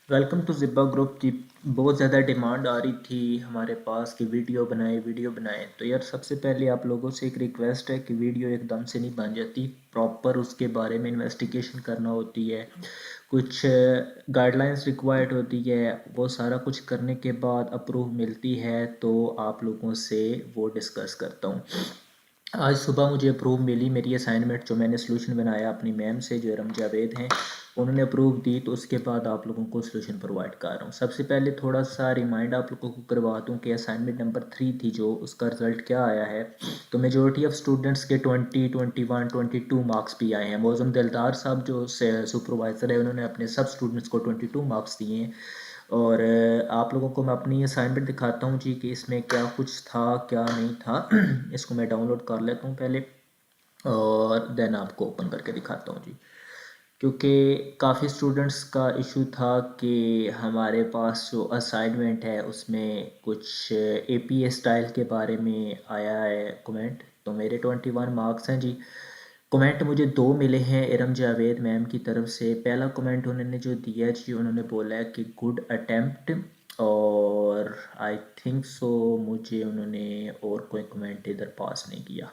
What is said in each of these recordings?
Welcome to ज़िब्बा group की बहुत ज़्यादा डिमांड आ रही थी हमारे पास कि वीडियो बनाएं। तो यार सबसे पहले आप लोगों से एक रिक्वेस्ट है कि वीडियो एकदम से नहीं बन जाती, प्रॉपर उसके बारे में इन्वेस्टिगेशन करना होती है, कुछ गाइडलाइंस रिक्वायर्ड होती है, वो सारा कुछ करने के बाद अप्रूव मिलती है तो आप लोगों से वो डिस्कस करता हूँ। आज सुबह मुझे अप्रूव मिली मेरी असाइनमेंट जो मैंने सोल्यूशन बनाया अपनी मैम से जो रम जावेद हैं, उन्होंने अप्रूव दी तो उसके बाद आप लोगों को सोल्यूशन प्रोवाइड कर रहा हूँ। सबसे पहले थोड़ा सा रिमाइंड आप लोगों को करवा दूँ कि असाइनमेंट नंबर 3 थी जो उसका रिज़ल्ट क्या आया है। तो मेजॉरिटी ऑफ स्टूडेंट्स के 20, 21, 22 मार्क्स भी आए हैं। मौज़म दिलदार साहब जो सुपरवाइज़र है उन्होंने अपने सब स्टूडेंट्स को 22 मार्क्स दिए हैं। और आप लोगों को मैं अपनी असाइनमेंट दिखाता हूँ जी कि इसमें क्या कुछ था क्या नहीं था। इसको मैं डाउनलोड कर लेता हूँ पहले और देन आपको ओपन करके दिखाता हूँ जी। क्योंकि काफ़ी स्टूडेंट्स का इशू था कि हमारे पास जो असाइनमेंट है उसमें कुछ एपीए स्टाइल के बारे में आया है कमेंट। तो मेरे 21 मार्क्स हैं जी। कमेंट मुझे दो मिले हैं इरम जावेद मैम की तरफ से। पहला कमेंट उन्होंने जो दिया जी, उन्होंने बोला है कि गुड अटेम्प्ट, और आई थिंक सो मुझे उन्होंने और कोई कमेंट इधर पास नहीं किया।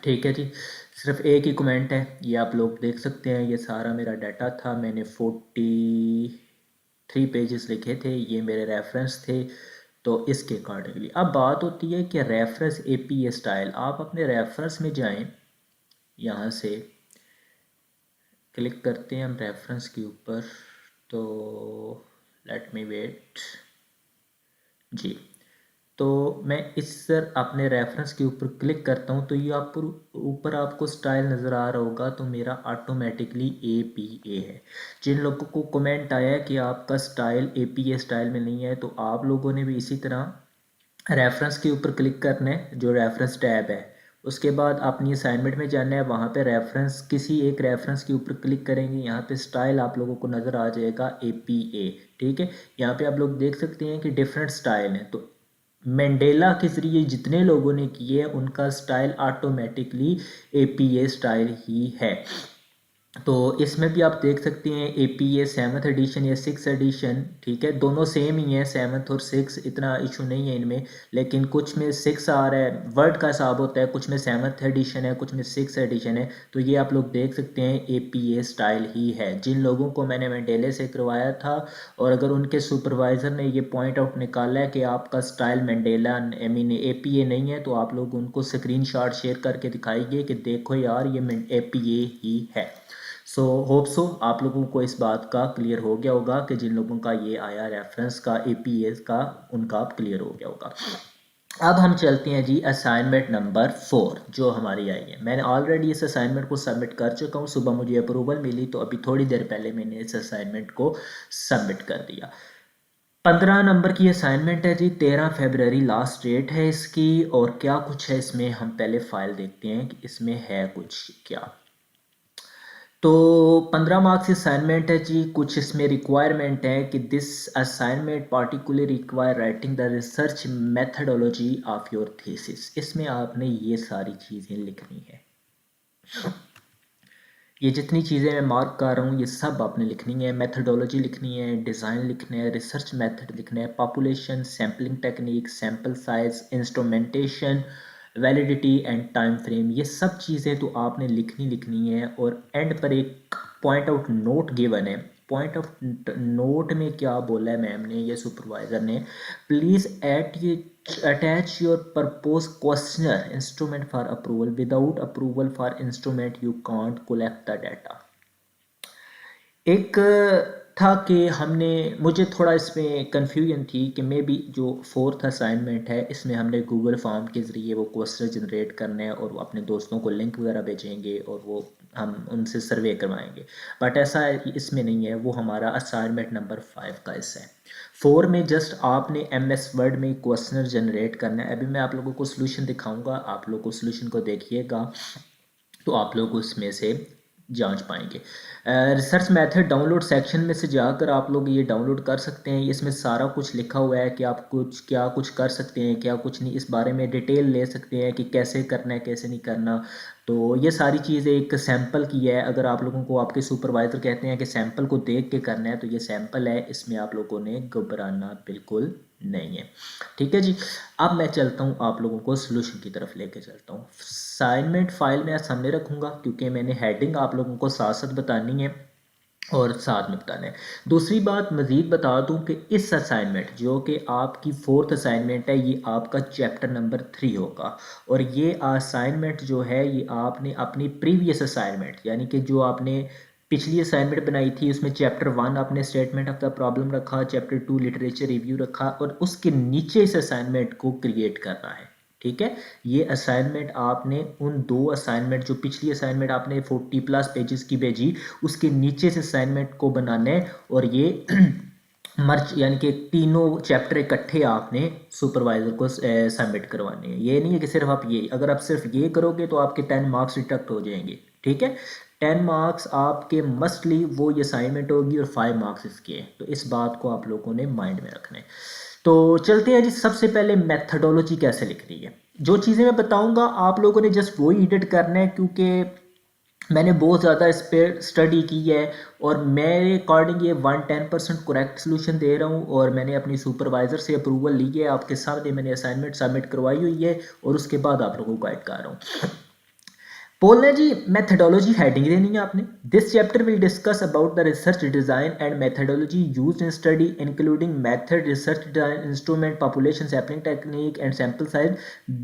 ठीक है जी, सिर्फ एक ही कमेंट है, ये आप लोग देख सकते हैं। ये सारा मेरा डाटा था, मैंने 43 पेजेस लिखे थे, ये मेरे रेफरेंस थे। तो इसके अकॉर्डिंगली अब बात होती है कि रेफरेंस एपीए स्टाइल। आप अपने रेफरेंस में जाएं, यहाँ से क्लिक करते हैं हम रेफरेंस के ऊपर। तो लेट मी वेट जी। तो मैं इस सर अपने रेफरेंस के ऊपर क्लिक करता हूँ तो ये आप ऊपर आपको स्टाइल नज़र आ रहा होगा, तो मेरा ऑटोमेटिकली ए पी ए है। जिन लोगों को कमेंट आया है कि आपका style A P A style में नहीं है, तो आप लोगों ने भी इसी तरह रेफरेंस के ऊपर क्लिक करना है, जो रेफरेंस टैब है। उसके बाद अपनी असाइनमेंट में जाना है, वहाँ पे रेफरेंस किसी एक रेफरेंस के ऊपर क्लिक करेंगे, यहाँ पे स्टाइल आप लोगों को नज़र आ जाएगा ए पी ए। ठीक है, यहाँ पे आप लोग देख सकते हैं कि डिफरेंट स्टाइल हैं। तो मैंडेला के ज़रिए जितने लोगों ने किए उनका स्टाइल ऑटोमेटिकली एपीए स्टाइल ही है। तो इसमें भी आप देख सकते हैं एपीए 7th एडिशन या 6th एडिशन। ठीक है, दोनों सेम ही हैं, 7th और 6, इतना इशू नहीं है इनमें। लेकिन कुछ में 6 आ रहा है, वर्ड का हिसाब होता है, कुछ में 7th एडिशन है, कुछ में 6th एडिशन है। तो ये आप लोग देख सकते हैं एपीए स्टाइल ही है। जिन लोगों को मैंने मैंडेले से करवाया था, और अगर उनके सुपरवाइज़र ने ये पॉइंट आउट निकाला है कि आपका style mandala I mean APA नहीं है, तो आप लोग उनको स्क्रीनशॉट शेयर करके दिखाइए कि देखो यार ये एपीए ही है। सो होप सो आप लोगों को इस बात का क्लियर हो गया होगा कि जिन लोगों का ये आया रेफरेंस का एपीए का, उनका आप क्लियर हो गया होगा। अब हम चलते हैं जी असाइनमेंट नंबर 4 जो हमारी आई है। मैंने ऑलरेडी इस असाइनमेंट को सबमिट कर चुका हूँ, सुबह मुझे अप्रूवल मिली तो अभी थोड़ी देर पहले मैंने इस असाइनमेंट को सबमिट कर दिया। 15 नंबर की असाइनमेंट है जी, 13 फरवरी लास्ट डेट है इसकी। और क्या कुछ है इसमें, हम पहले फाइल देखते हैं कि इसमें है कुछ क्या। तो 15 मार्क्स की असाइनमेंट है जी। कुछ इसमें रिक्वायरमेंट है कि this assignment particular require writing the research methodology of your thesis. इसमें आपने ये सारी चीज़ें लिखनी है। ये जितनी चीज़ें मैं मार्क कर रहा हूँ ये सब आपने लिखनी है। मेथडोलॉजी लिखनी है, डिज़ाइन लिखना है, रिसर्च मेथड लिखना है, population, sampling technique, sample size, instrumentation, validity and time frame, ये सब चीज़ें तो आपने लिखनी है। और एंड पर एक पॉइंट आउट नोट गिवन है। पॉइंट ऑफ नोट में क्या बोला है मैम ने, ये सुपरवाइज़र ने, please attach your proposed questionnaire instrument for approval. Without approval for instrument you can't collect the data. एक था कि हमने, मुझे थोड़ा इसमें कन्फ्यूजन थी कि मे बी जो 4th असाइनमेंट है इसमें हमने गूगल फॉर्म के ज़रिए वो क्वेश्चन जनरेट करने हैं और वो अपने दोस्तों को लिंक वगैरह भेजेंगे और वो हम उनसे सर्वे करवाएंगे। बट ऐसा इसमें नहीं है, वो हमारा असाइनमेंट नंबर 5 का हिस्सा है। 4 में जस्ट आपने MS वर्ड में क्वेश्चन जनरेट करना है। अभी मैं आप लोगों को सोल्यूशन दिखाऊंगा, आप लोग को सोल्यूशन को देखिएगा तो आप लोग उसमें से जांच पाएंगे। रिसर्च मेथड डाउनलोड सेक्शन में से जाकर आप लोग ये डाउनलोड कर सकते हैं। इसमें सारा कुछ लिखा हुआ है कि आप क्या कुछ कर सकते हैं, क्या कुछ नहीं, इस बारे में डिटेल ले सकते हैं कि कैसे करना है कैसे नहीं करना। तो ये सारी चीज़ें एक सैंपल की है। अगर आप लोगों को आपके सुपरवाइज़र कहते हैं कि सैंपल को देख के करना है तो ये सैंपल है, इसमें आप लोगों ने घबराना बिल्कुल नहीं है। ठीक है जी। अब मैं चलता हूँ आप लोगों को सोल्यूशन की तरफ लेके चलता हूँ। असाइनमेंट फाइल मैं सामने रखूँगा क्योंकि मैंने हेडिंग आप लोगों को साथ साथ बतानी है और साथ में बताना है। दूसरी बात मज़ीद बता दूं कि इस असाइनमेंट जो कि आपकी 4th असाइनमेंट है, ये आपका चैप्टर नंबर 3 होगा। और ये असाइनमेंट जो है ये आपने अपनी प्रीवियस असाइनमेंट यानी कि जो आपने पिछली असाइनमेंट बनाई थी उसमें चैप्टर 1 आपने स्टेटमेंट ऑफ द प्रॉब्लम रखा, चैप्टर 2 लिटरेचर रिव्यू रखा और उसके नीचे इस असाइनमेंट को क्रिएट करना है। ठीक है। ये असाइनमेंट आपने उन 2 असाइनमेंट जो पिछली असाइनमेंट आपने 40+ पेजेस की भेजी उसके नीचे से असाइनमेंट को बनाना है और ये मर्ज यानी कि तीनों चैप्टर इकट्ठे आपने सुपरवाइजर को सबमिट करवाने हैं। ये नहीं है कि सिर्फ आप ये, अगर आप सिर्फ ये करोगे तो आपके 10 मार्क्स डिडक्ट हो जाएंगे। ठीक है। 10 मार्क्स आपके मस्टली वो ये असाइनमेंट होगी और 5 मार्क्स इसके हैं। तो इस बात को आप लोगों ने माइंड में रखना है। तो चलते हैं जी। सबसे पहले मेथडोलॉजी कैसे लिखनी है, जो चीज़ें मैं बताऊंगा आप लोगों ने जस्ट वही एडिट करना है क्योंकि मैंने बहुत ज़्यादा इस पर स्टडी की है और मेरे अकॉर्डिंग ये 110% करेक्ट सोल्यूशन दे रहा हूँ। और मैंने अपनी सुपरवाइज़र से अप्रूवल ली है, आपके सामने मैंने असाइनमेंट सबमिट करवाई हुई है और उसके बाद आप लोगों को गाइड कर रहा हूँ। बोलना जी मेथडोलॉजी हेडिंग देनी है आपने। This chapter will discuss about the research design and methodology used in study including method, research design, instrument, population sampling technique and sample size.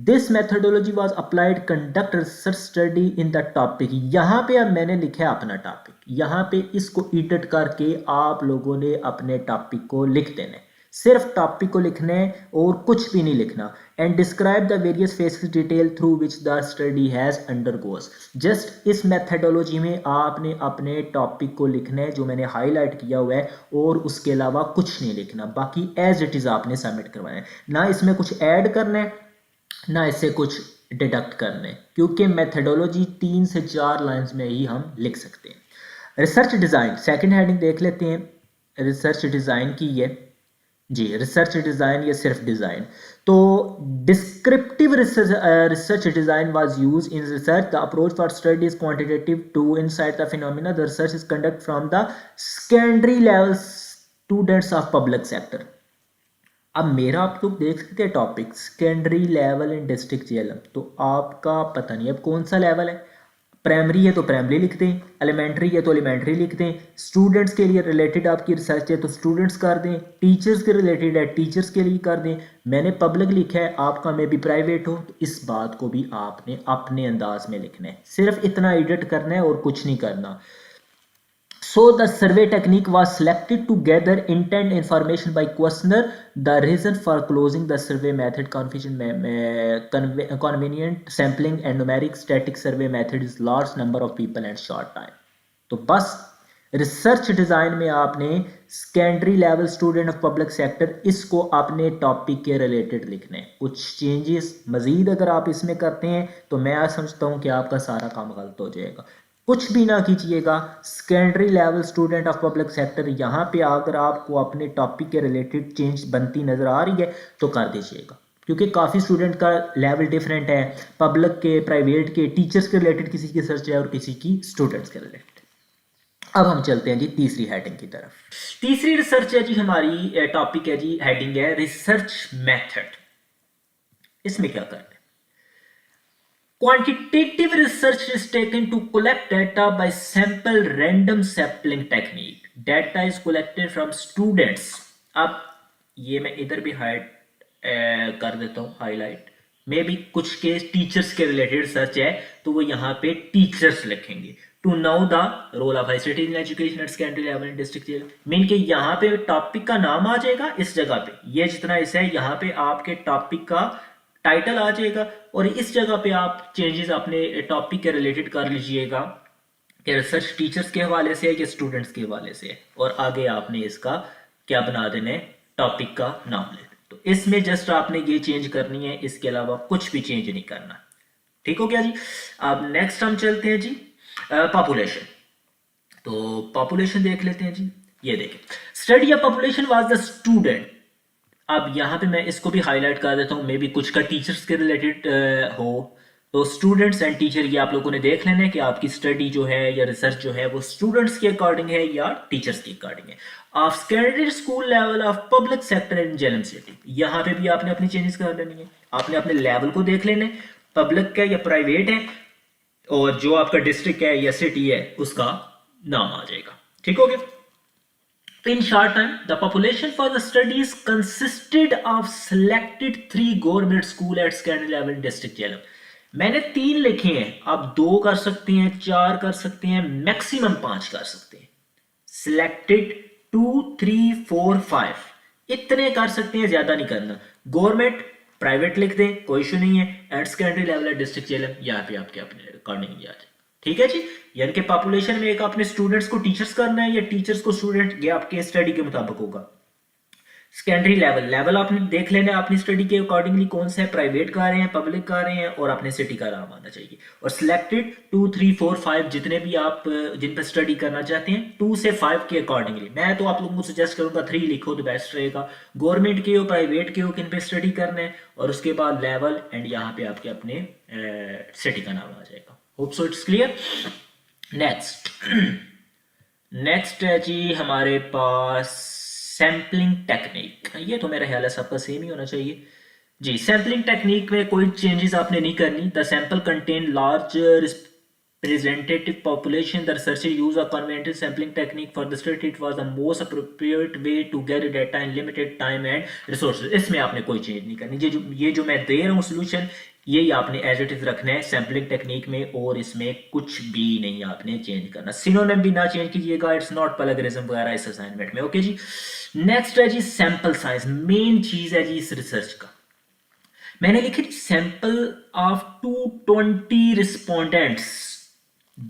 This methodology was applied conduct research study in the topic. यहाँ पे अब मैंने लिखा है अपना topic, यहाँ पे इसको एडिट करके आप लोगों ने अपने टॉपिक को लिख देना है। सिर्फ टॉपिक को लिखना है और कुछ भी नहीं लिखना। And describe the various faces detail through which the study has undergoes. Just इस मेथडोलॉजी में आपने अपने टॉपिक को लिखना है जो मैंने हाईलाइट किया हुआ है और उसके अलावा कुछ नहीं लिखना, बाकी एज इट इज आपने सबमिट करवाना है। ना इसमें कुछ ऐड करना है ना इससे कुछ डिडक्ट करना है, क्योंकि मेथडोलॉजी 3 से 4 लाइंस में ही हम लिख सकते हैं। रिसर्च डिजाइन सेकंड हेडिंग देख लेते हैं। रिसर्च डिजाइन की है जी, रिसर्च डिज़ाइन या सिर्फ डिज़ाइन। तो descriptive research design was use in research. The approach for study is quantitative to insight the phenomena. The research is conduct from the secondary level students of public sector. अब मेरा आप लोग देख सकते हैं topic secondary level in district JLM, तो आपका पता नहीं अब कौन सा लेवल है। प्राइमरी है तो प्राइमरी लिख दें, एलिमेंट्री है तो एलिमेंट्री लिख दें, स्टूडेंट्स के लिए रिलेटेड आपकी रिसर्च है तो स्टूडेंट्स कर दें, टीचर्स के रिलेटेड है टीचर्स के लिए कर दें। मैंने पब्लिक लिखा है, आपका मे भी प्राइवेट हो, तो इस बात को भी आपने अपने अंदाज में लिखना है। सिर्फ इतना एडिट करना है और कुछ नहीं करना। So the survey technique was selected to gather intent information by questionnaire. The reason for closing the survey method convenient sampling and numeric static survey method is large number of people and short time. तो बस research design में आपने secondary level student of public sector इसको अपने topic के related लिखने हैं। कुछ चेंजेस मज़ीद अगर आप इसमें करते हैं तो मैं समझता हूँ कि आपका सारा काम गलत हो जाएगा। कुछ भी ना कीजिएगा, secondary level student of public sector यहाँ पे अगर आपको अपने टॉपिक के रिलेटेड चेंज बनती नज़र आ रही है तो कर दीजिएगा, क्योंकि काफ़ी स्टूडेंट का लेवल डिफरेंट है, पब्लिक के, प्राइवेट के, टीचर्स के रिलेटेड किसी की रिसर्च है और किसी की स्टूडेंट्स के रिलेटेड। अब हम चलते हैं जी तीसरी हेडिंग की तरफ। तीसरी रिसर्च है जी हमारी टॉपिक है जी, हेडिंग है रिसर्च मेथड। इसमें क्या करना है? Quantitative research is taken to collect data by sample random sampling technique. Data is collected from students. अब ये मैं इधर भी कर देता हूँ हाईलाइट। मे भी कुछ केस टीचर्स के रिलेटेड रिसर्च है तो वो यहाँ पे टीचर्स लिखेंगे। To know the role of ICT in education at secondary level in district जेल, मीन के यहाँ पे टॉपिक का नाम आ जाएगा इस जगह पे, ये जितना इसे है यहाँ पे आपके टॉपिक का टाइटल आ जाएगा और इस जगह पे आप चेंजेस अपने टॉपिक के रिलेटेड कर लीजिएगा कि रिसर्च टीचर्स के हवाले से है या स्टूडेंट्स के हवाले से है, और आगे आपने इसका क्या बना देना है, टॉपिक का नाम ले। तो इसमें जस्ट आपने ये चेंज करनी है, इसके अलावा कुछ भी चेंज नहीं करना। ठीक हो गया जी। अब नेक्स्ट हम चलते हैं जी। पॉपुलेशन, तो पॉपुलेशन देख लेते हैं जी। ये देखें, study of population was the student. अब यहाँ पे मैं इसको भी हाईलाइट कर देता हूँ, मे बी कुछ का टीचर्स के रिलेटेड हो, तो स्टूडेंट्स एंड टीचर ये आप लोगों ने देख लेना है कि आपकी स्टडी जो है या रिसर्च जो है वो स्टूडेंट्स के अकॉर्डिंग है या टीचर्स के अकॉर्डिंग है। Of secondary school level of public sector in Jhelum city, यहाँ पे भी आपने अपनी चेंजेस कर लेनी है, आपने अपने लेवल को देख लेना है, पब्लिक है या प्राइवेट है, और जो आपका डिस्ट्रिक्ट है या सिटी है उसका नाम आ जाएगा। ठीक हो गया। In short time, the population for the studies consisted of selected 3 government school at secondary level in district Jhelum. मैंने 3 लिखे हैं, आप 2 कर सकते हैं, 4 कर सकते हैं, मैक्सिमम 5 कर सकते हैं। सिलेक्टेड 2, 3, 4, 5 इतने कर सकते हैं, ज्यादा नहीं करना। गवर्नमेंट प्राइवेट लिख दें, कोई इशू नहीं है। At secondary level district Jhelum, यहाँ पे आपके अपने अकॉर्डिंग आ जाए। ठीक है जी। यानी कि पॉपुलेशन में एक आपने स्टूडेंट्स को टीचर्स करना है या टीचर्स को स्टूडेंट, ये आपके स्टडी के मुताबिक होगा। सेकेंडरी लेवल आपने देख लेना अपनी स्टडी के अकॉर्डिंगली कौन सा है, प्राइवेट का रहे हैं, पब्लिक का रहे हैं, और अपने सिटी का नाम आना चाहिए। और सिलेक्टेड 2, 3, 4, 5 जितने भी आप जिन पर स्टडी करना चाहते हैं 2 से 5 के अकॉर्डिंगली। मैं तो आप लोगों को सजेस्ट करूंगा 3 लिखो तो बेस्ट रहेगा। गवर्नमेंट के हो, प्राइवेट के हो, किन पे स्टडी करना है, और उसके बाद लेवल एंड यहाँ पे आपके अपने सिटी का नाम आ जाएगा। Hope so it's clear. Next है जी हमारे पास सैम्पलिंग टेक्निक। ये तो मेरा ख्याल है सबका सेम ही होना चाहिए जी। सैम्पलिंग टेक्निक में कोई चेंजेस आपने नहीं करनी। The sample contain large representative population. The researcher used a conventional sampling technique for the study. It was the most appropriate way to gather data in limited time and resources. इसमें आपने कोई change नहीं करनी। ये जो मैं दे रहा हूँ सोल्यूशन, यही आपने एज इट इज रखना है सैम्पलिंग टेक्निक में, और इसमें कुछ भी नहीं आपने चेंज करना। सिनोनिम भी ना चेंज कीजिएगा, इट्स नॉट प्लगरिज्म वगैरह इस असाइनमेंट में। ओके जी। नेक्स्ट है जी सैंपल साइज, मेन चीज है जी इस रिसर्च का। मैंने लिखी सैंपल ऑफ 220 रिस्पोंडेंट्स,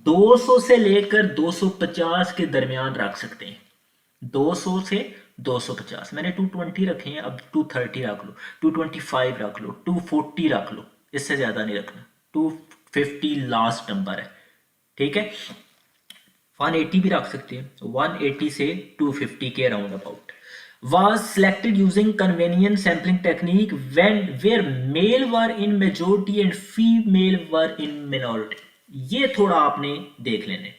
200 से लेकर 250 के दरमियान रख सकते हैं। 200 से 250, मैंने 220 रखे हैं, अब 230 रख लो, 225 रख लो, 240 रख लो, इससे ज्यादा नहीं रखना। 250 लास्ट नंबर है। ठीक है। 180 भी रख सकते हैं, 180 से 250 के round about. Was selected using convenient sampling technique where male were in majority and female were in minority. ये थोड़ा आपने देख लेने।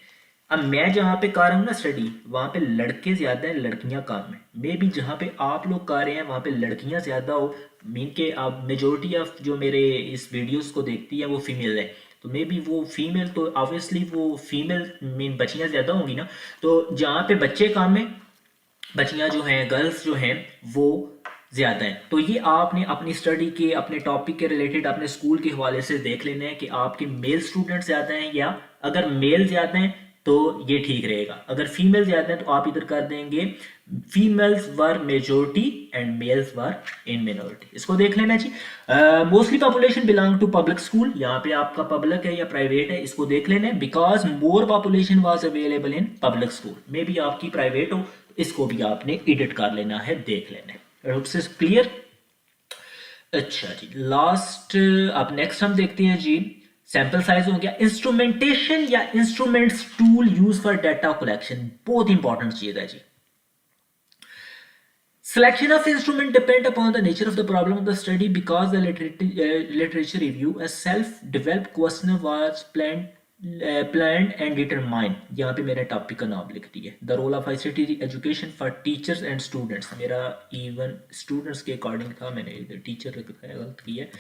अब मैं जहाँ पे कर रहा हूँ ना स्टडी, वहाँ पे लड़के ज्यादा है, लड़कियां कम है। मे भी जहाँ पे आप लोग कर रहे हैं वहाँ पे लड़कियां ज्यादा हो, मीन के अब मेजोरिटी ऑफ जो मेरे इस वीडियोस को देखती है वो फीमेल है, तो मे बी वो फीमेल, तो ऑब्वियसली वो फीमेल मीन बच्चियां ज्यादा होंगी ना। तो जहाँ पे बच्चे कम है, बच्चियां जो हैं, गर्ल्स जो हैं वो ज्यादा हैं। तो ये आपने अपनी स्टडी के, अपने टॉपिक के रिलेटेड अपने स्कूल के हवाले से देख लेना है कि आपके मेल स्टूडेंट ज्यादा हैं, या अगर मेल ज्यादा हैं तो ये ठीक रहेगा। अगर फीमेल ज्यादा हैं तो आप इधर कर देंगे females were majority and males were in minority. इसको देख लेना जी। Mostly population belong to public school, यहाँ पे आपका पब्लिक है या प्राइवेट है, इसको देख लेना है। Because more population was available in public school, may be आपकी प्राइवेट हो, इसको भी आपने एडिट कर लेना है, देख लेना है। क्लियर। अच्छा जी, लास्ट अब नेक्स्ट हम देखते हैं जी सैंपल साइज हो गया। इंस्ट्रूमेंटेशन या instruments tool use for data collection, बहुत इंपॉर्टेंट चीज है जी। Selection of instrument depend upon the nature of the problem of the study. Because the literature review, a self-developed questionnaire was planned and determined. यहाँ पे मेरे topic का नाम लिख दिया, the role of ICT education for teachers and students. मेरा even students के according था, मैंने इधर टीचर लिखा है, गलत किया है।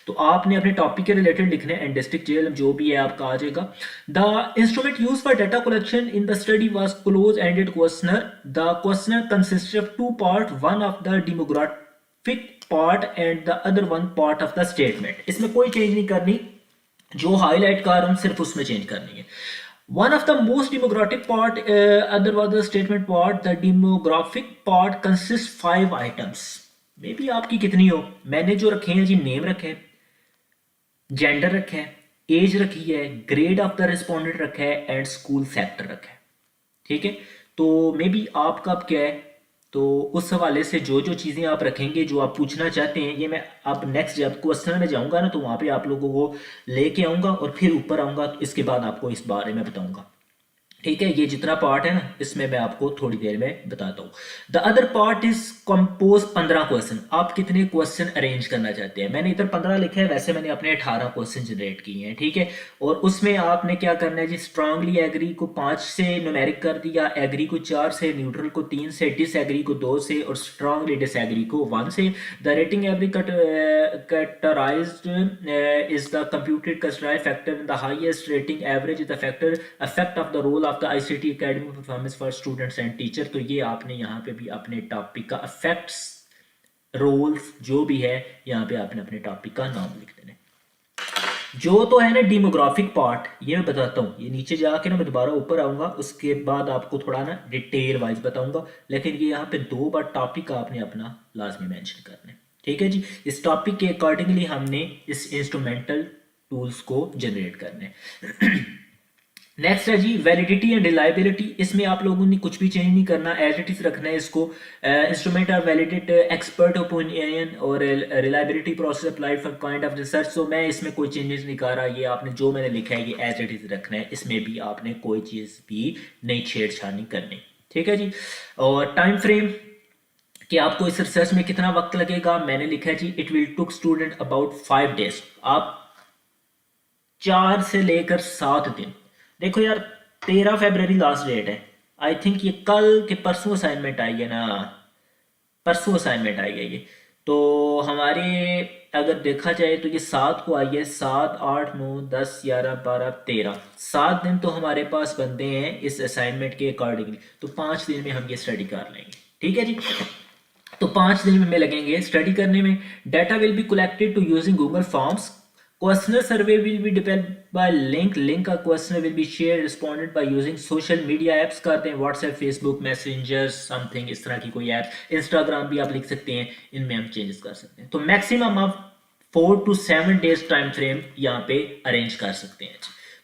तो आपने अपने टॉपिक के रिलेटेड लिखना है, एंड डिस्ट्रिक्ट जेल जो भी है आपका आ जाएगा। The instrument use for data collection in the study was close ended questionnaire. The questionnaire consisted of 2 part, one of the demographic part and the other one part of the statement. इसमें कोई change नहीं करनी, जो highlight कर रहा हूं सिर्फ उसमें चेंज करनी है। One of the most demographic part, other was the statement part. The demographic part consist 5 items. May be आपकी कितनी हो, मैंने जो रखे हैं जी, नेम रखे हैं, जेंडर रखे हैं, एज रखी है, ग्रेड ऑफ द रिस्पोंडेंट रखा है, एंड स्कूल सेक्टर रखा है। ठीक है। तो मे बी आपका क्या है, तो उस हवाले से जो जो चीज़ें आप रखेंगे, जो आप पूछना चाहते हैं, ये मैं अब नेक्स्ट जब क्वेश्चन में जाऊंगा ना, तो वहाँ पे आप लोगों को लेके आऊँगा और फिर ऊपर आऊँगा, तो इसके बाद आपको इस बारे में बताऊँगा। ठीक है, ये जितना पार्ट है ना, इसमें मैं आपको थोड़ी देर में बताता हूँ। The other part is compose 15 question. आप कितने क्वेश्चन अरेंज करना चाहते हैं? मैंने इधर 15 लिखे हैं, वैसे मैंने अपने 18 क्वेश्चन जनरेट किए हैं। ठीक है, और उसमें आपने क्या करना है जी, स्ट्रांगली एग्री को 5 से न्यूमेरिक कर दिया, एग्री को 4 से, न्यूट्रल को 3 से, डिसएग्री को 2 से और स्ट्रांगली डिसएग्री को 1 से। The rating every categorised is the computed constraint factor in the highest rating average is the factor effect of the role of the ICT academic performance for students and teacher। तो ये आपने यहाँ पे भी अपने topic का effects roles जो भी है यहाँ पे आपने अपने टॉपिक का नाम लिख देना है। जो तो है ना डेमोग्राफिक पार्ट, ये मैं बताता हूँ, ये नीचे जाके ना मैं दोबारा ऊपर आऊँगा, उसके बाद आपको थोड़ा ना डिटेल वाइज बताऊँगा, लेकिन ये यहाँ पे 2 बार टॉपिक आपने अपना लाजमी मेंशन करना है। ठीक है जी, इस टॉपिक के अकॉर्डिंगली हमने इस इंस्ट्रूमेंटल टूल्स को जनरेट करना है। नेक्स्ट है जी वैलिडिटी एंड रिलायबिलिटी। इसमें आप लोगों ने कुछ भी चेंज नहीं करना, एज इट इज रखना है इसको। Instrument are validate expert opinion और reliability process applied for kind of research. So मैं इसमें कोई चेंजेस नहीं कर रहा, ये आपने जो मैंने लिखा है ये एज इट इज रखना है, इसमें भी आपने कोई चीज़ भी नई छेड़छाड़ नहीं करनी। ठीक है जी, और टाइम फ्रेम कि आपको इस रिसर्च में कितना वक्त लगेगा, मैंने लिखा है जी it will take student about 5 days। आप 4 से लेकर 7 दिन। देखो यार 13 फरवरी लास्ट डेट है, आई थिंक ये कल के परसों असाइनमेंट आई है ना, परसों असाइनमेंट आई है ये, तो हमारे अगर देखा जाए तो ये 7 को आई है, 7, 8, 9, 10, 11, 12, 13, 7 दिन तो हमारे पास बनते हैं इस असाइनमेंट के अकॉर्डिंगली, तो 5 दिन में हम ये स्टडी कर लेंगे। ठीक है जी, तो 5 दिन में लगेंगे स्टडी करने में। Data will be collected to using Google forms. Questionnaire survey will be depend by link का questionnaire will be share responded by using social media apps करते हैं, व्हाट्सएप, फेसबुक, मैसेंजर, समथिंग इस तरह की कोई ऐप, इंस्टाग्राम भी आप लिख सकते हैं, इनमें हम चेंजेस कर सकते हैं। तो मैक्सिमम आप 4 to 7 days टाइम फ्रेम यहाँ पे अरेंज कर सकते हैं।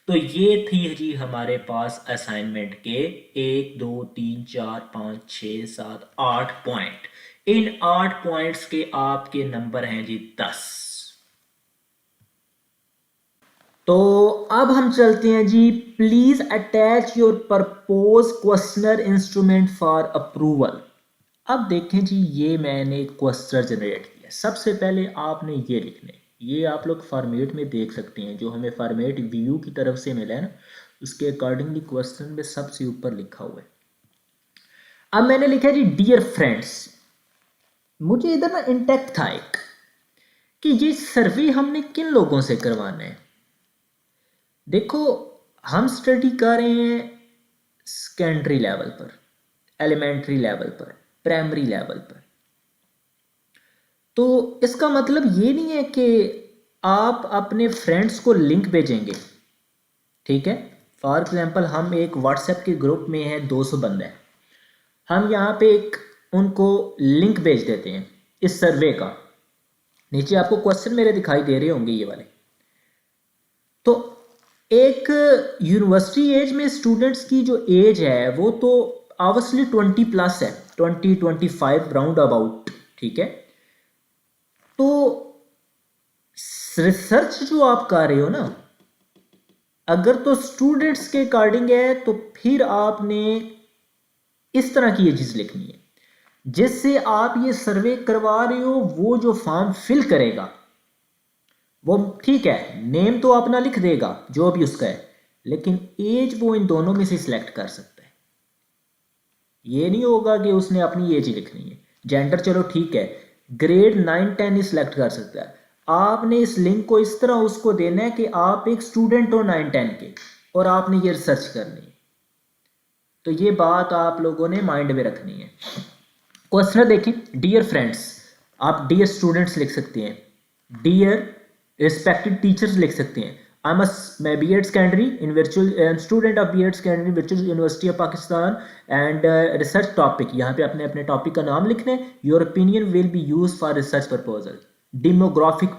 तो ये थी जी हमारे पास असाइनमेंट के 1, 2, 3, 4, 5, 6, 7, 8 पॉइंट। इन 8 पॉइंट्स के आपके नंबर हैं जी 10। तो अब हम चलते हैं जी, please attach your propose questionnaire instrument for approval. अब देखें जी, ये मैंने क्वेश्चन जनरेट किया। सबसे पहले आपने ये लिखने, ये आप लोग फॉर्मेट में देख सकते हैं, जो हमें फॉर्मेट व्यू की तरफ से मिला है ना, उसके अकॉर्डिंगली क्वेश्चन में सबसे ऊपर लिखा हुआ है। अब मैंने लिखा जी डियर फ्रेंड्स। मुझे इधर ना इंटेक्ट था एक कि ये सर्वे हमने किन लोगों से करवाना है। देखो हम स्टडी कर रहे हैं सेकेंडरी लेवल पर, एलिमेंट्री लेवल पर, प्राइमरी लेवल पर, तो इसका मतलब ये नहीं है कि आप अपने फ्रेंड्स को लिंक भेजेंगे। ठीक है, फॉर एग्जांपल हम एक व्हाट्सएप के ग्रुप में हैं, 200 बंदे हैं, हम यहाँ पे एक उनको लिंक भेज देते हैं इस सर्वे का। नीचे आपको क्वेश्चन मेरे दिखाई दे रहे होंगे ये वाले। तो एक यूनिवर्सिटी एज में स्टूडेंट्स की जो एज है वो तो ऑब्वियसली 20+ है, 20-25 राउंड अबाउट। ठीक है, तो रिसर्च जो आप कर रहे हो ना, अगर तो स्टूडेंट्स के अकॉर्डिंग है तो फिर आपने इस तरह की ये चीज लिखनी है, जिससे आप ये सर्वे करवा रहे हो, वो जो फॉर्म फिल करेगा वो ठीक है, नेम तो अपना लिख देगा जो भी उसका है, लेकिन एज वो इन दोनों में से सिलेक्ट कर सकता है। ये नहीं होगा कि उसने अपनी एज ही लिखनी है। जेंडर चलो ठीक है, ग्रेड 9-10 ही सिलेक्ट कर सकता है। आपने इस लिंक को इस तरह उसको देना है कि आप एक स्टूडेंट हो 9-10 के और आपने ये रिसर्च करनी है। तो ये बात आप लोगों ने माइंड में रखनी है। क्वेश्चन देखें, डियर फ्रेंड्स, आप डियर स्टूडेंट्स लिख सकते हैं, डियर रिस्पेक्टेड टीचर्स लिख सकते हैं। मैं B.Ed secondary in virtual student of B.Ed secondary virtual university of Pakistan and research topic, यहाँ पे अपने अपने टॉपिक का नाम लिखना है। Your opinion will be use for research proposal. Demographic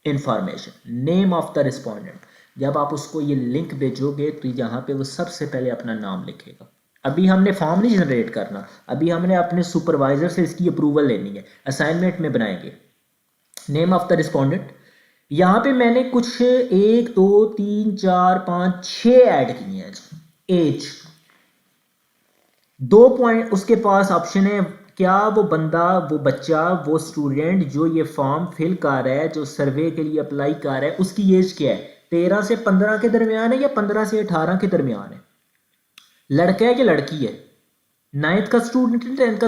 information, name of the respondent. जब आप उसको ये लिंक भेजोगे तो यहाँ पे वो सबसे पहले अपना नाम लिखेगा। अभी हमने फॉर्म नहीं जनरेट करना, अभी हमने अपने सुपरवाइजर से इसकी अप्रूवल लेनी है। असाइनमेंट में बनाएंगे नेम ऑफ द रिस्पोंडेंट। यहाँ पे मैंने कुछ 1 2 3 4 5 6 ऐड किए हैं। एज 2 पॉइंट, उसके पास ऑप्शन है क्या वो बंदा, वो बच्चा, वो स्टूडेंट जो ये फॉर्म फिल कर रहा है, जो सर्वे के लिए अप्लाई कर रहा है, उसकी एज क्या है? 13 से 15 के दरमियान है या 15 से 18 के दरमियान है? लड़का है कि लड़की है? 9th का स्टूडेंट है, 10th का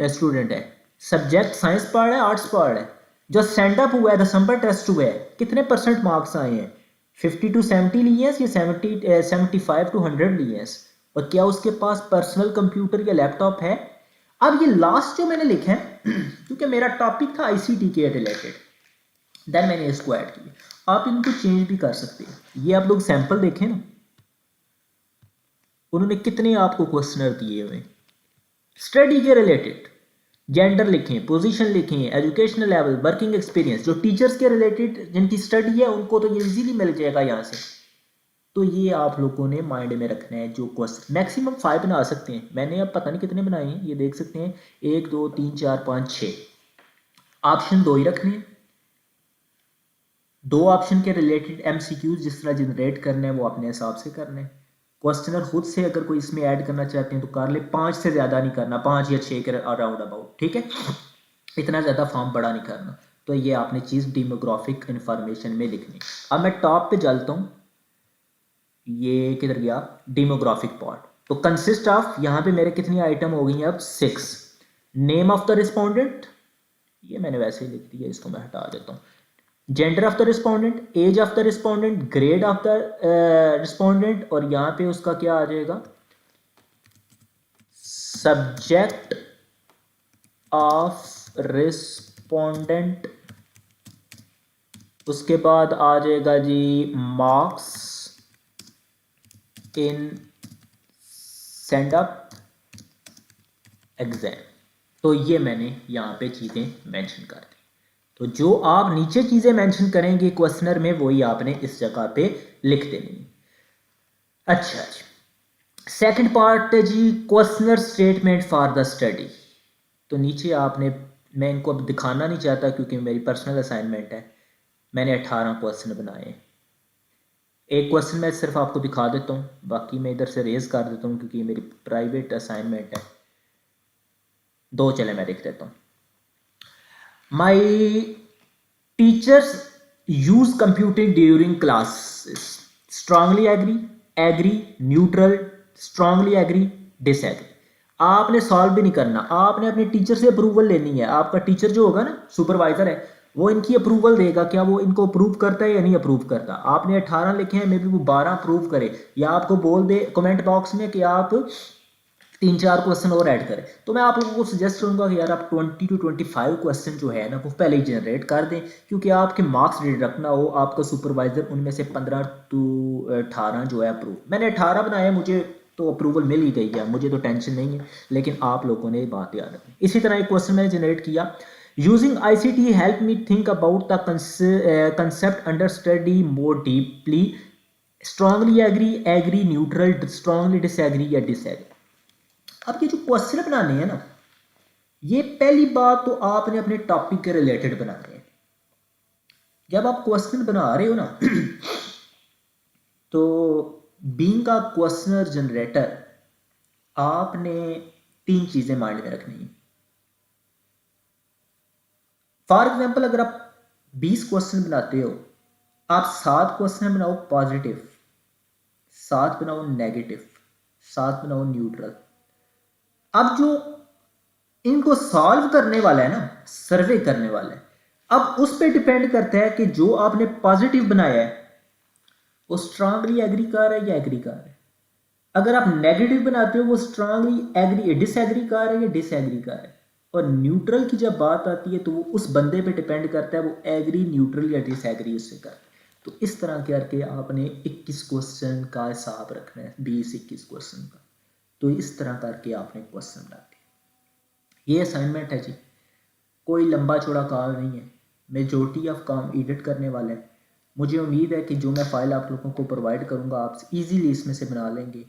स्टूडेंट है? सब्जेक्ट साइंस पढ़ रहा है, आर्ट्स पढ़ रहा है? जो सेंड अप हुआ है, दिसंबर टेस्ट हुआ है, कितने परसेंट मार्क्स आए हैं? 50 to 70 लिए या 75 to 100 लिए? और क्या उसके पास पर्सनल कंप्यूटर या लैपटॉप है? अब ये लास्ट जो मैंने लिखा है क्योंकि मेरा टॉपिक था आईसीटी के रिलेटेड, देन मैंने इसको ऐड किया। आप इनको चेंज भी कर सकते हैं। ये आप लोग सैंपल देखें ना, उन्होंने कितने आपको क्वेश्चनर दिए हुए स्टडी के रिलेटेड। जेंडर लिखें, पोजीशन लिखें, एजुकेशनल लेवल, वर्किंग एक्सपीरियंस। जो टीचर्स के रिलेटेड जिनकी स्टडी है उनको तो ये इजीली मिल जाएगा यहाँ से। तो ये आप लोगों ने माइंड में रखना है। जो क्वेश्चन मैक्सिमम 5 बना सकते हैं, मैंने अब पता नहीं कितने बनाए हैं, ये देख सकते हैं 1 2 3 4 5 6। ऑप्शन 2 ही रखने हैं। 2 ऑप्शन के रिलेटेड एमसीक्यूज जिस तरह जनरेट करने हैं वो अपने हिसाब से करने हैं। क्वेश्चनर खुद से अगर कोई इसमें ऐड करना चाहते हैं तो कर ले, 5 से ज़्यादा नहीं करना, 5 या 6 के अराउंड अबाउट, ठीक है? इतना ज़्यादा फॉर्म बड़ा नहीं करना। तो ये आपने चीज़ डेमोग्राफिक इंफॉर्मेशन में लिखनी। अब मैं टॉप पे चलता हूँ, ये किधर गया? Demographic part. तो कंसिस्ट ऑफ, यहाँ पे मेरे कितनी आइटम हो गई हैं अब? 6। नेम ऑफ द रिस्पोंडेंट, ये मैंने वैसे ही लिख दिया, इसको मैं हटा देता हूँ। Gender of the respondent, age of the respondent, grade of the respondent, और यहाँ पे उसका क्या आ जाएगा? Subject of respondent. उसके बाद आ जाएगा जी marks in send up exam. तो ये मैंने यहाँ पे चीज़ें मेंशन कर दी। तो जो आप नीचे चीज़ें मेंशन करेंगे क्वेश्चनर में, वही आपने इस जगह पे लिख देनी। अच्छा जी, सेकंड पार्ट है जी questionnaire statement for the study. तो नीचे आपने, मैं इनको अब दिखाना नहीं चाहता क्योंकि मेरी पर्सनल असाइनमेंट है। मैंने 18 क्वेश्चन बनाए। एक क्वेश्चन मैं सिर्फ आपको दिखा देता हूँ, बाकी मैं इधर से रेज कर देता हूँ क्योंकि मेरी प्राइवेट असाइनमेंट है। 2 चले मैं लिख देता हूँ। My teachers use computing during classes. Strongly agree, agree, neutral, strongly agree, disagree. आपने सॉल्व भी नहीं करना, आपने अपने टीचर से अप्रूवल लेनी है। आपका टीचर जो होगा ना, सुपरवाइजर है, वो इनकी अप्रूवल देगा, क्या वो इनको अप्रूव करता है या नहीं अप्रूव करता। आपने 18 लिखे हैं, मे बी वो 12 अप्रूव करे, या आपको बोल दे कमेंट बॉक्स में कि आप 3-4 क्वेश्चन और ऐड करें। तो मैं आप लोगों को सजेस्ट करूंगा कि यार आप 20 to 25 क्वेश्चन जो है ना वो पहले ही जनरेट कर दें, क्योंकि आपके मार्क्स रखना हो, आपका सुपरवाइजर उनमें से 15 to 18 जो है अप्रूव। मैंने 18 बनाए, मुझे तो अप्रूवल मिल ही गई है, मुझे तो टेंशन नहीं है, लेकिन आप लोगों ने बात याद रखनी। इसी तरह एक क्वेश्चन मैंने जनरेट किया, using ICT help me think about the concept under study more deeply. Strongly agree, agree, neutral, strongly disagree या डिसएग्री। अब ये जो क्वेश्चन बनाने हैं ना, ये पहली बात तो आपने अपने टॉपिक के रिलेटेड बनाने हैं। जब आप क्वेश्चन बना रहे हो ना तो बीइंग अ क्वेश्चनर जनरेटर आपने 3 चीजें माइंड में रखनी है। फॉर एग्जाम्पल, अगर आप 20 क्वेश्चन बनाते हो, आप 7 क्वेश्चन बनाओ पॉजिटिव, 7 बनाओ नेगेटिव, 7 बनाओ न्यूट्रल। अब जो इनको सॉल्व करने वाला है ना, सर्वे करने वाला है, अब उस पर डिपेंड करता है कि जो आपने पॉजिटिव बनाया है वो स्ट्रांगली एग्री कर रहा है या एग्री कर रहा है। अगर आप नेगेटिव बनाते हो, वो स्ट्रांगली एग्री डिसएग्री कर रहा है या डिसएग्री कर रहा है। और न्यूट्रल की जब बात आती है तो वो उस बंदे पे डिपेंड करता है, वो एग्री, न्यूट्रल या डिसएग्री उससे कर। तो इस तरह करके आपने 21 क्वेश्चन का हिसाब रखना है, 20-21 क्वेश्चन का। तो इस तरह करके आपने क्वेश्चन बनाते हैं। ये असाइनमेंट है जी, कोई लंबा चौड़ा काम नहीं है, मेजॉरिटी ऑफ काम एडिट करने वाला है। मुझे उम्मीद है कि जो मैं फ़ाइल आप लोगों को प्रोवाइड करूंगा आप इजीली इसमें से बना लेंगे।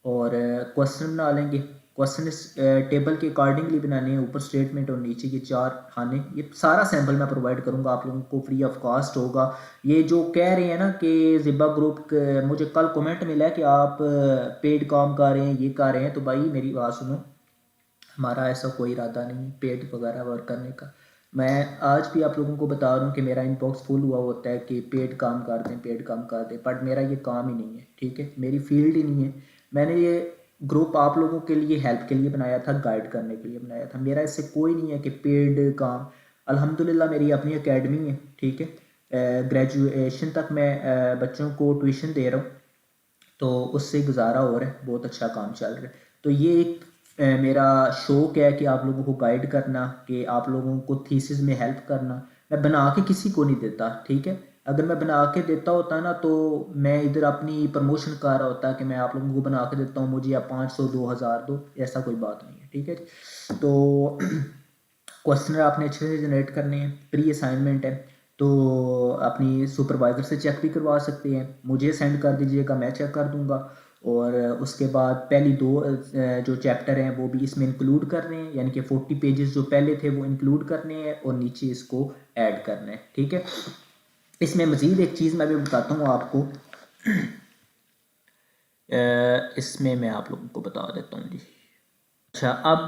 और क्वेश्चन बना लेंगे। क्वेश्चन इस टेबल के अकॉर्डिंगली बनाने हैं, ऊपर स्टेटमेंट और नीचे ये 4 खाने। ये सारा सैम्पल मैं प्रोवाइड करूंगा आप लोगों को, फ्री ऑफ कॉस्ट होगा। ये जो कह रहे हैं ना कि ज़िबा ग्रुप मुझे कल कमेंट मिला है कि आप पेड काम कर रहे हैं, ये कर रहे हैं, तो भाई मेरी बात सुनो, हमारा ऐसा कोई इरादा नहीं है पेड वगैरह वर्क करने का। मैं आज भी आप लोगों को बता रहा हूँ कि मेरा इनबॉक्स फुल हुआ होता है कि पेड काम कर दें, पेड काम कर दें, बट मेरा ये काम ही नहीं है, ठीक है, मेरी फील्ड ही नहीं है। मैंने ये ग्रुप आप लोगों के लिए हेल्प के लिए बनाया था, गाइड करने के लिए बनाया था, मेरा इससे कोई नहीं है कि पेड काम। अल्हम्दुलिल्लाह मेरी अपनी एकेडमी है, ठीक है, ग्रेजुएशन तक मैं बच्चों को ट्यूशन दे रहा हूँ, तो उससे गुजारा हो रहा है, बहुत अच्छा काम चल रहा है। तो ये एक मेरा शौक़ है कि आप लोगों को गाइड करना, कि आप लोगों को थीसिस में हेल्प करना। मैं बना के किसी को नहीं देता, ठीक है, अगर मैं बना के देता होता ना तो मैं इधर अपनी प्रमोशन कर रहा होता कि मैं आप लोगों को बना के देता हूँ, मुझे आप 500 2000 दो, ऐसा कोई बात नहीं है, ठीक है। तो क्वेश्चन आपने अच्छे से जनरेट करने हैं, प्री असाइनमेंट है, तो अपनी सुपरवाइज़र से चेक भी करवा सकते हैं, मुझे सेंड कर दीजिएगा, मैं चेक कर दूंगा। और उसके बाद पहली 2 जो चैप्टर हैं वो भी इसमें इंक्लूड कर रहे हैं, यानी कि 40 पेजेस जो पहले थे वो इंक्लूड करने हैं और नीचे इसको ऐड करना है, ठीक है। इसमें मज़ीद एक चीज़ मैं भी बताता हूँ आपको, इसमें मैं आप लोगों को बता देता हूँ जी। अच्छा, अब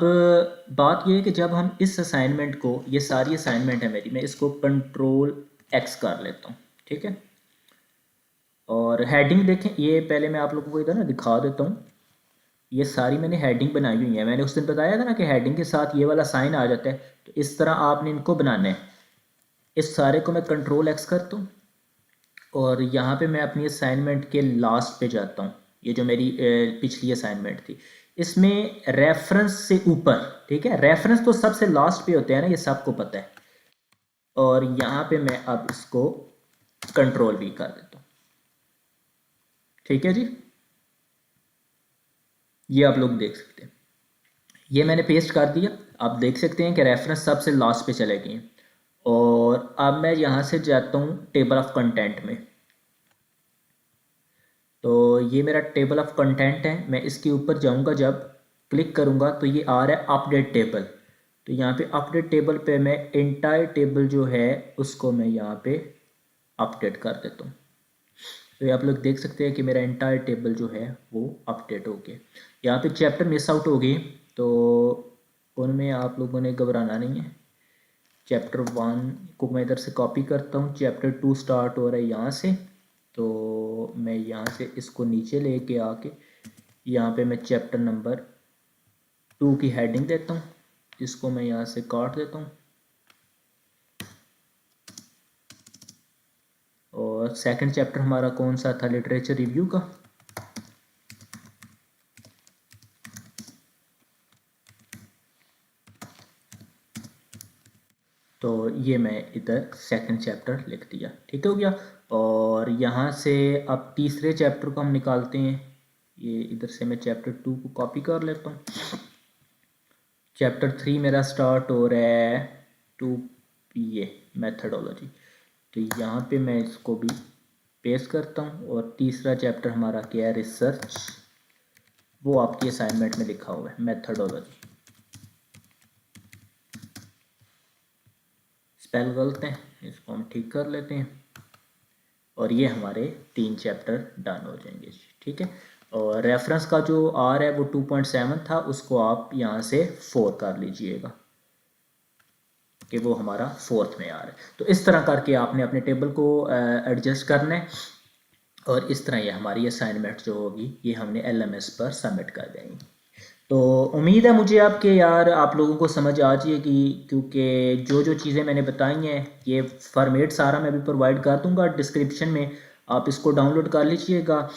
बात ये है कि जब हम इस असाइनमेंट को, ये सारी असाइनमेंट है मेरी, मैं इसको कंट्रोल एक्स कर लेता हूँ, ठीक है। और हेडिंग देखें, ये पहले मैं आप लोगों को इधर ना दिखा देता हूँ, ये सारी मैंने हेडिंग बनाई हुई है। मैंने उस दिन बताया था ना कि हेडिंग के साथ ये वाला साइन आ जाता है, तो इस तरह आपने इनको बनाना है। इस सारे को मैं कंट्रोल एक्स करता हूँ और यहाँ पे मैं अपनी असाइनमेंट के लास्ट पे जाता हूँ। ये जो मेरी पिछली असाइनमेंट थी, इसमें रेफरेंस से ऊपर, ठीक है, रेफरेंस तो सबसे लास्ट पे होते हैं ना, ये सबको पता है। और यहाँ पे मैं अब इसको कंट्रोल भी कर देता हूँ, ठीक है जी। ये आप लोग देख सकते हैं, ये मैंने पेस्ट कर दिया। आप देख सकते हैं कि रेफरेंस सबसे लास्ट पे चले गए हैं। और अब मैं यहाँ से जाता हूँ टेबल ऑफ कंटेंट में, तो ये मेरा टेबल ऑफ कंटेंट है। मैं इसके ऊपर जाऊँगा, जब क्लिक करूँगा तो ये आ रहा है अपडेट टेबल। तो यहाँ पे अपडेट टेबल पे मैं एंटायर टेबल जो है उसको मैं यहाँ पे अपडेट कर देता हूँ। तो ये आप लोग देख सकते हैं कि मेरा एंटायर टेबल जो है वो अपडेट हो गया। यहाँ पे चैप्टर मिस आउट हो गए, तो उनमें आप लोगों ने घबराना नहीं है। चैप्टर 1 को मैं इधर से कॉपी करता हूँ, चैप्टर 2 स्टार्ट हो रहा है यहाँ से, तो मैं यहाँ से इसको नीचे लेके आके यहाँ पे मैं चैप्टर नंबर 2 की हेडिंग देता हूँ, इसको मैं यहाँ से काट देता हूँ। और सेकंड चैप्टर हमारा कौन सा था, लिटरेचर रिव्यू का। तो ये मैं इधर सेकंड चैप्टर लिख दिया, ठीक हो गया। और यहाँ से अब तीसरे चैप्टर को हम निकालते हैं। ये इधर से मैं चैप्टर 2 को कॉपी कर लेता हूँ। चैप्टर 3 मेरा स्टार्ट हो रहा है 2 ये मेथडोलॉजी, तो यहाँ पे मैं इसको भी पेस्ट करता हूँ। और तीसरा चैप्टर हमारा क्या है, रिसर्च, वो आपकी असाइनमेंट में लिखा हुआ है मेथडोलॉजी। स्पेल गलत है, इसको हम ठीक कर लेते हैं। और ये हमारे 3 चैप्टर डन हो जाएंगे, ठीक है। और रेफरेंस का जो आर है वो 2.7 था, उसको आप यहाँ से 4 कर लीजिएगा कि वो हमारा 4th में आ रहा है। तो इस तरह करके आपने अपने टेबल को एडजस्ट करना है। और इस तरह ये हमारी असाइनमेंट जो होगी ये हमने LMS पर सबमिट कर देंगे। तो उम्मीद है मुझे आपके यार आप लोगों को समझ आ जाएगी, क्योंकि जो जो चीज़ें मैंने बताई हैं ये फॉर्मेट सारा मैं भी प्रोवाइड कर दूंगा डिस्क्रिप्शन में, आप इसको डाउनलोड कर लीजिएगा।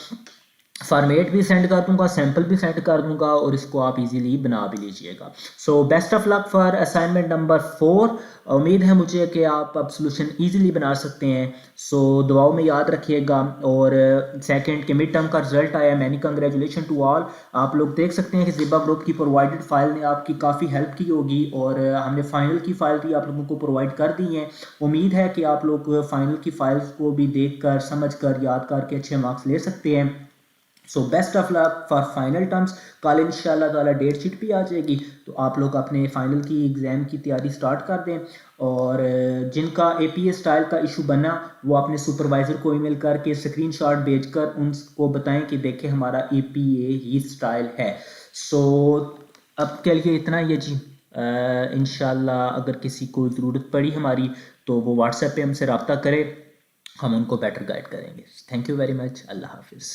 फॉर्मेट भी सेंड कर दूंगा, सैम्पल भी सेंड कर दूंगा, और इसको आप इजीली बना भी लीजिएगा। So best of luck for assignment number 4। उम्मीद है मुझे कि आप अब सोल्यूशन इजीली बना सकते हैं। सो दुआओं में याद रखिएगा। और सेकंड के मिड टर्म का रिजल्ट आया, मैनी कंग्रेचुलेशन टू ऑल। आप लोग देख सकते हैं कि ज़िबा ग्रुप की प्रोवाइडेड फाइल ने आपकी काफ़ी हेल्प की होगी, और हमने फाइनल की फ़ाइल भी आप लोगों को प्रोवाइड कर दी है। उम्मीद है कि आप लोग फाइनल की फ़ाइल्स को भी देख कर, समझ कर, याद करके अच्छे मार्क्स ले सकते हैं। So best of luck for final terms. कल इंशाल्लाह ताला डेट शीट भी आ जाएगी, तो आप लोग अपने फाइनल की एग्ज़ाम की तैयारी स्टार्ट कर दें। और जिनका एपीए स्टाइल का इशू बना वो अपने सुपरवाइज़र को ईमेल करके स्क्रीनशॉट भेजकर उनको बताएं कि देखें हमारा एपीए ही स्टाइल है। सो अब के लिए इतना ही है जी। इंशाल्लाह अगर किसी को ज़रूरत पड़ी हमारी तो वो व्हाट्सएप पे हमसे रब्ता करे, हम उनको बेटर गाइड करेंगे। Thank you very much. अल्लाह हाफिज़।